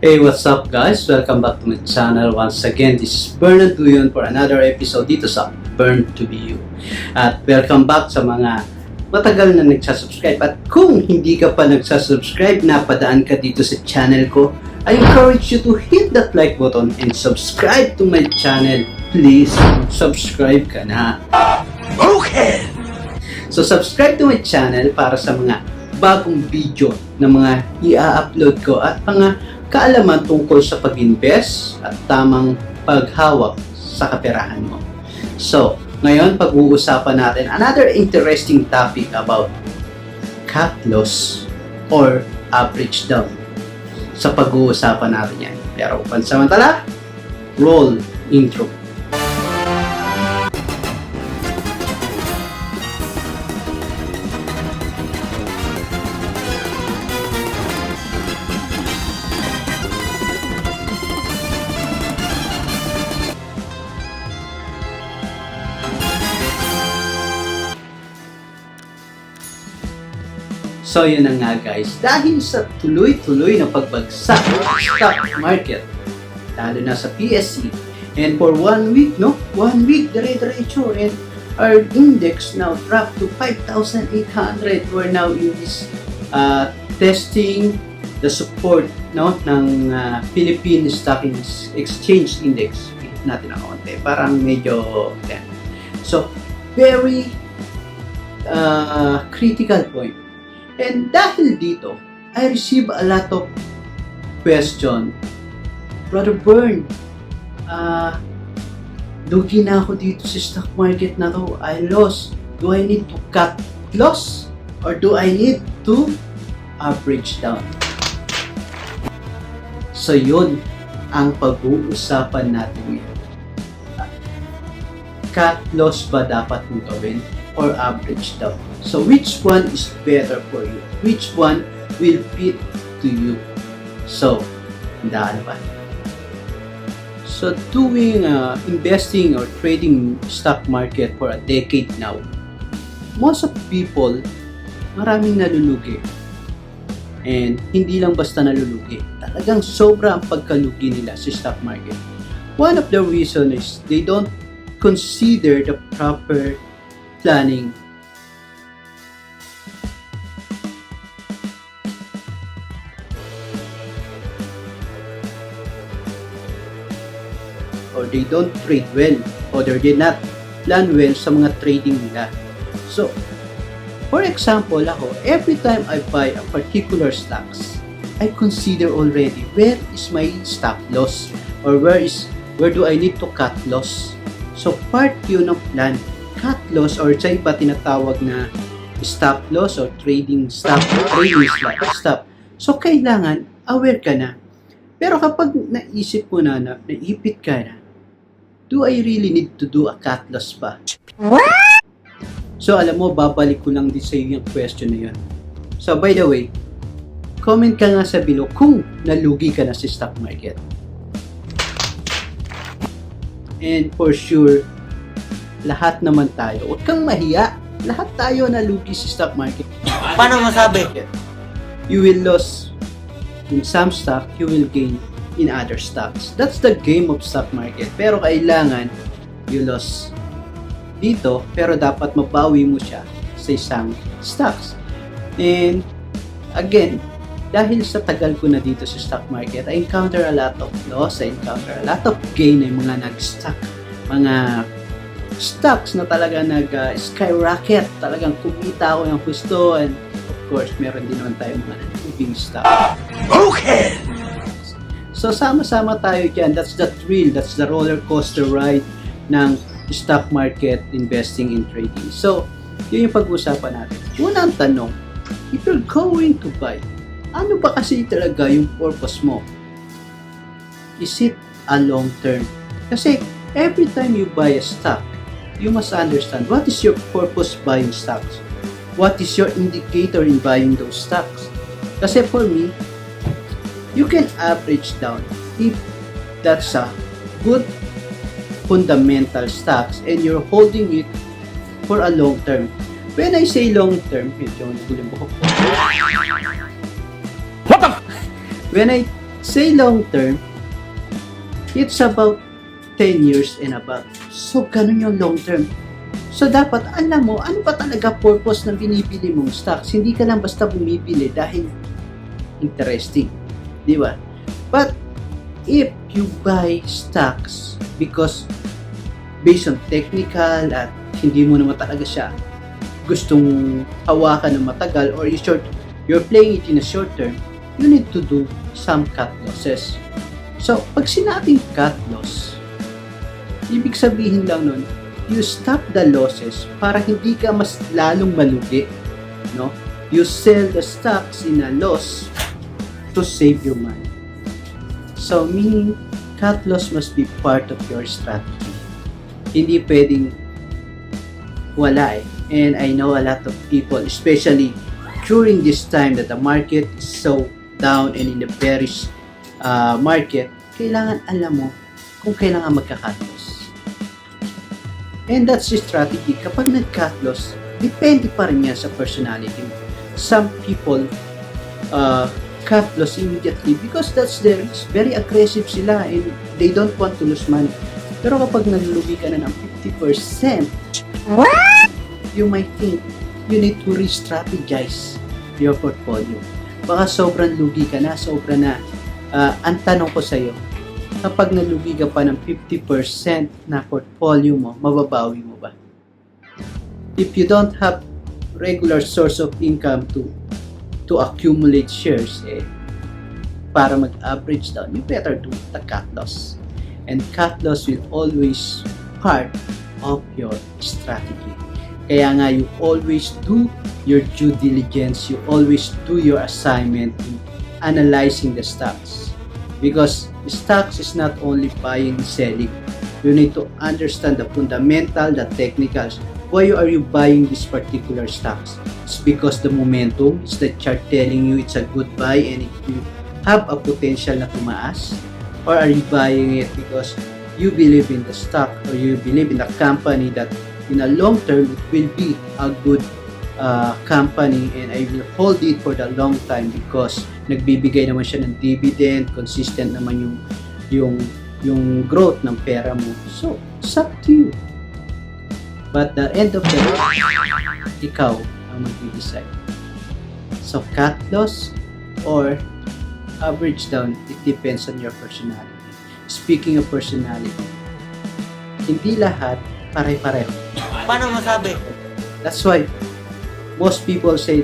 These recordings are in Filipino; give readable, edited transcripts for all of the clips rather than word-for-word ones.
Hey, what's up guys? Welcome back to my channel once again. This is Bern for another episode dito sa Bern to be you. At welcome back sa mga matagal na nagsasubscribe. At kung hindi ka pa nagsasubscribe, napadaan ka dito sa channel ko, I encourage you to hit that like button and subscribe to my channel. Please, subscribe ka na. Okay! So subscribe to my channel para sa mga bagong video na mga i-upload ko at mga kaalaman tungkol sa pag-invest at tamang paghawak sa kaperahan mo. So, ngayon pag-uusapan natin another interesting topic about cut loss or average down. Sa pag-uusapan natin yan. Pero pansamantala, roll intro. So yun na nga guys, dahil sa tuloy-tuloy na pagbagsak ng stock market, lalo na sa PSE, and for 1 week, 1 week, dire-diretso, and our index now dropped to 5,800. We're now in this testing the support ng Philippine Stock Exchange Index. Natin ang konti, parang medyo yan. So, very critical point. And dahil dito, I receive a lot of question. Brother Bern, lugi na ako dito sa stock market na to. I lost. Do I need to cut loss? Or do I need to average down? So yun ang pag-uusapan natin ngayon. Cut loss ba dapat mong gawin? Or average down? So which one is better for you? Which one will fit to you? So, handaan ba? So doing investing or trading stock market for a decade now, most of people, maraming nalulugi. And hindi lang basta nalulugi. Talagang sobra ang pagkalugi nila sa stock market. One of the reason is they don't consider the proper planning. Or they don't trade well, or they did not plan well sa mga trading nila. So, for example, ako, every time I buy a particular stocks, I consider already where is my stop loss, or where do I need to cut loss. So, part yun ng plan. Cut loss, or sa iba tinatawag na stop loss or trading stop. So, kailangan aware ka na. Pero kapag naisip mo na, naipit ka na, do I really need to do a cut loss pa? So, alam mo, babalik ko lang din sa iyo yung question na yun. So, by the way, comment ka nga sa below kung nalugi ka na sa stock market. And for sure, lahat naman tayo, huwag kang mahiya. Lahat tayo nalugi sa stock market. Paano masabi? You will lose in some stock, you will gain in other stocks. That's the game of stock market. Pero kailangan you lose dito, pero dapat mabawi mo siya sa isang stocks. And again, dahil sa tagal ko na dito sa stock market, I encounter a lot of loss, I encounter a lot of gain ng mga nag-stock, mga stocks na talaga nag-skyrocket, talagang kumita ako ng gusto, and of course, meron din naman tayo mga moving stock. Okay! So, sama-sama tayo dyan. That's the thrill, that's the roller coaster ride ng stock market, investing in trading. So, yun yung pag-usapan natin. Unang tanong, if you're going to buy, ano ba kasi talaga yung purpose mo? Is it a long term? Kasi, every time you buy a stock, you must understand what is your purpose buying stocks. What is your indicator in buying those stocks? Kasi for me, you can average down if that's a good fundamental stocks and you're holding it for a long term. When I say long term, medyo nagulang buhok ko. What the? When I Say long term, it's about 10 years and above. So, ganun yung long term. So, dapat alam mo, ano ba talaga purpose ng binibili mong stocks? Hindi ka lang basta bumibili dahil interesting. Di ba? But, if you buy stocks because based on technical at hindi mo naman talaga siya gustong hawakan ng matagal or you're playing it in a short term, you need to do some cut losses. So, pag sinabing cut loss, ibig sabihin lang nun, you stop the losses para hindi ka mas lalong malugi. No? You sell the stocks in a loss to save your money. So, meaning, cut loss must be part of your strategy. Hindi pwedeng wala eh. And I know a lot of people, especially during this time that the market is so down and in the bearish market, kailangan alam mo kung kailangan magka-cut loss. And that's the strategy. Kapag nag-cut loss, depende pa rin yan sa personality mo. Some people cut loss immediately because that's their risk. Very aggressive sila and they don't want to lose money. Pero kapag nalulugi ka na ng 50%, you might think you need to re-strategize your portfolio. Baka sobrang lugi ka na, sobra na. Ang tanong ko sa'yo, kapag nalugi ka pa ng 50% na portfolio mo, mababawi mo ba? If you don't have regular source of income to accumulate shares, para mag-average down, you better do the cut loss. And cut loss will always part of your strategy. Kaya nga, you always do your due diligence, you always do your assignment in analyzing the stocks. Because stocks is not only buying and selling. You need to understand the fundamental, the technicals. Why are you buying this particular stocks? It's because the momentum, it's the chart telling you it's a good buy and it will have a potential na tumaas? Or are you buying it because you believe in the stock or you believe in the company that in a long term it will be a good company and I will hold it for the long time because nagbibigay naman siya ng dividend, consistent naman yung growth ng pera mo. So, it's up to you. But the end of the day, ikaw ang mag-decide. So, cut loss or average down, it depends on your personality. Speaking of personality, hindi lahat pare-pareho. Paano masabi? That's why most people say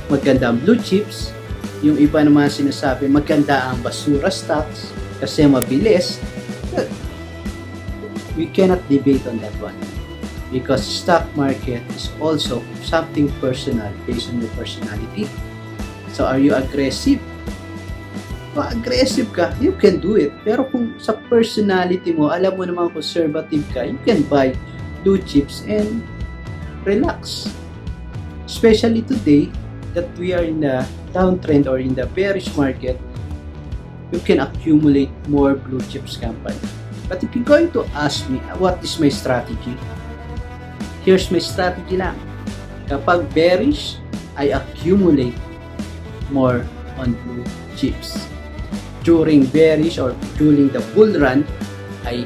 maganda ang blue chips. Yung iba naman sinasabi maganda ang basura stocks kasi mabilis. Well, we cannot debate on that one because stock market is also something personal based on your personality. So are you aggressive? Kung aggressive ka, you can do it. Pero kung sa personality mo, alam mo naman conservative ka, you can buy blue chips and relax. Especially today that we are in the downtrend or in the bearish market, you can accumulate more blue chips company. But if you're going to ask me what is my strategy, here's my strategy lang. Kapag bearish, I accumulate more on blue chips. During bearish or during the bull run, I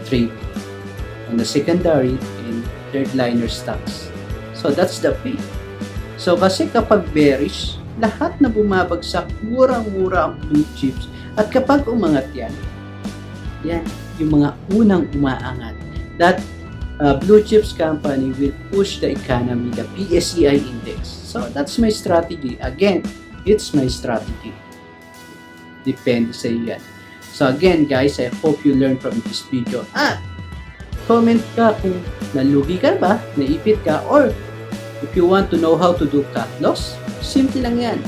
trade on the secondary and third liner stocks. So that's the pay. So kasi kapag bearish, lahat na bumabagsak, murang-mura ang blue chips. At kapag umangat yan yung mga unang umaangat. That blue chips company will push the economy, the PSEI index. So that's my strategy. Again, it's my strategy. Depende sa iyo yan. So again guys, I hope you learned from this video. Comment ka kung nalugi ka ba, naipit ka, or if you want to know how to do cut loss, simple lang yan.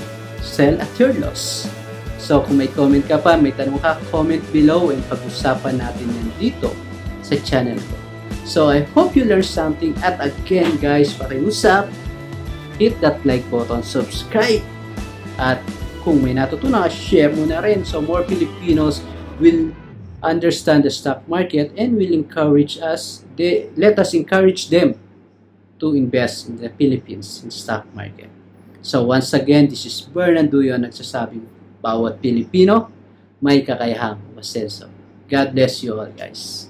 Sell at your loss. So kung may comment ka pa, may tanong ka, comment below and pag-usapan natin yan dito sa channel ko. So I hope you learned something. At again guys, pakiusap, hit that like button, subscribe. At kung may natutunan ka, share mo na rin so more Filipinos will understand the stock market and will encourage us, let us encourage them to invest in the Philippines in stock market. So once again, this is Bern nagsasabing bawat Pilipino may kakayahang umasenso. God bless you all, guys.